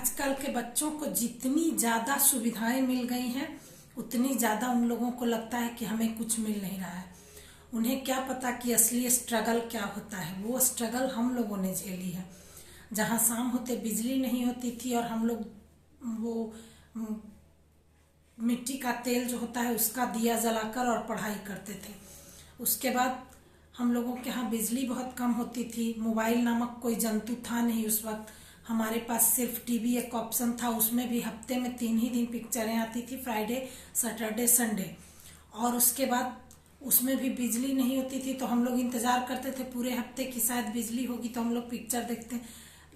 आजकल के बच्चों को जितनी ज्यादा सुविधाएं मिल गई हैं उतनी ज्यादा उन लोगों को लगता है कि हमें कुछ मिल नहीं रहा है। उन्हें क्या पता कि असली स्ट्रगल क्या होता है। वो स्ट्रगल हम लोगों ने झेली है, जहां शाम होते बिजली नहीं होती थी और हम लोग वो मिट्टी का तेल जो होता है उसका दिया जलाकर और पढ़ाई करते थे। उसके बाद हम लोगों के यहाँ बिजली बहुत कम होती थी। मोबाइल नामक कोई जंतु था नहीं उस वक्त। हमारे पास सिर्फ टीवी एक ऑप्शन था, उसमें भी हफ्ते में 3 ही दिन पिक्चरें आती थी, फ्राइडे सैटरडे संडे। और उसके बाद उसमें भी बिजली नहीं होती थी तो हम लोग इंतजार करते थे पूरे हफ्ते की शायद बिजली होगी तो हम लोग पिक्चर देखते।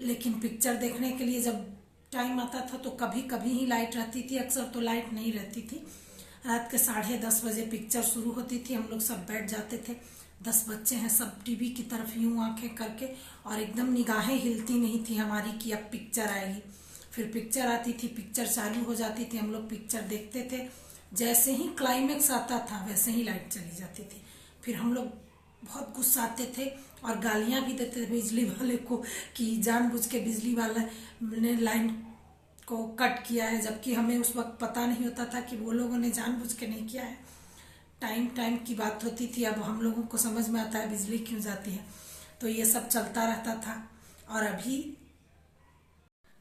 लेकिन पिक्चर देखने के लिए जब टाइम आता था तो कभी कभी ही लाइट रहती थी, अक्सर तो लाइट नहीं रहती थी। रात के 10:30 बजे पिक्चर शुरू होती थी, हम लोग सब बैठ जाते थे। 10 बच्चे हैं, सब टीवी की तरफ यूं आंखें करके, और एकदम निगाहें हिलती नहीं थी हमारी कि अब पिक्चर आएगी। फिर पिक्चर आती थी, पिक्चर चालू हो जाती थी, हम लोग पिक्चर देखते थे। जैसे ही क्लाइमेक्स आता था वैसे ही लाइट चली जाती थी। फिर हम लोग बहुत गुस्साते थे और गालियां भी देते थे बिजली वाले को कि जानबूझ के बिजली वाला ने लाइन को कट किया है, जबकि हमें उस वक्त पता नहीं होता था कि वो लोगों ने जानबूझ के नहीं किया है। टाइम की बात होती थी। अब हम लोगों को समझ में आता है बिजली क्यों जाती है। तो ये सब चलता रहता था। और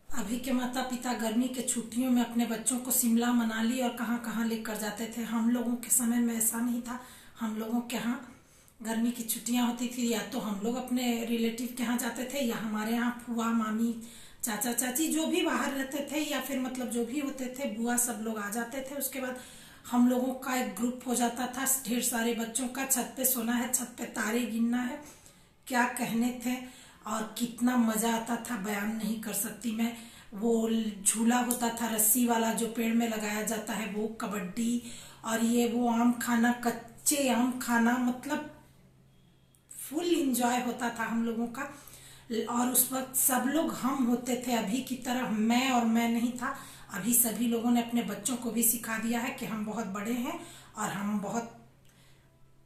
अभी के माता पिता गर्मी के छुट्टियों में अपने बच्चों को शिमला मनाली और कहाँ कहाँ लेकर जाते थे। हम लोगों के समय में ऐसा नहीं था। हम लोगों के यहाँ गर्मी की छुट्टियां होती थी या तो हम लोग अपने रिलेटिव के यहाँ जाते थे या हमारे यहाँ फुआ मामी चाचा चाची जो भी बाहर रहते थे या फिर मतलब जो भी होते थे बुआ सब लोग आ जाते थे। उसके बाद हम लोगों का एक ग्रुप हो जाता था ढेर सारे बच्चों का। छत पे सोना है, छत पे तारे गिनना है, क्या कहने थे। और कितना मजा आता था बयान नहीं कर सकती मैं। वो झूला होता था रस्सी वाला जो पेड़ में लगाया जाता है, वो कबड्डी, और ये वो आम खाना, कच्चे आम खाना, मतलब फुल इंजॉय होता था हम लोगों का। और उस वक्त सब लोग हम होते थे, अभी की तरह मैं और मैं नहीं था। अभी सभी लोगों ने अपने बच्चों को भी सिखा दिया है कि हम बहुत बड़े हैं और हम बहुत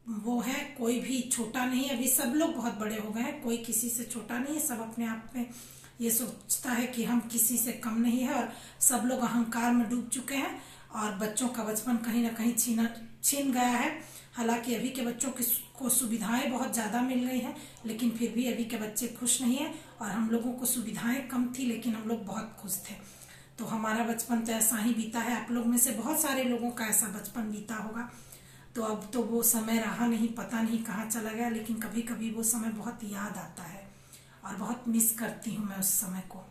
वो है, कोई भी छोटा नहीं है। अभी सब लोग बहुत बड़े हो गए हैं, कोई किसी से छोटा नहीं है। सब अपने आप में ये सोचता है कि हम किसी से कम नहीं है और सब लोग अहंकार में डूब चुके हैं और बच्चों का बचपन कहीं ना कहीं छीन गया है। हालांकि अभी के बच्चों को सुविधाएं बहुत ज़्यादा मिल गई हैं, लेकिन फिर भी अभी के बच्चे खुश नहीं हैं। और हम लोगों को सुविधाएं कम थी लेकिन हम लोग बहुत खुश थे। तो हमारा बचपन तो ऐसा ही बीता है। आप लोग में से बहुत सारे लोगों का ऐसा बचपन बीता होगा। तो अब तो वो समय रहा नहीं, पता नहीं कहाँ चला गया, लेकिन कभी कभी वो समय बहुत याद आता है और बहुत मिस करती हूँ मैं उस समय को।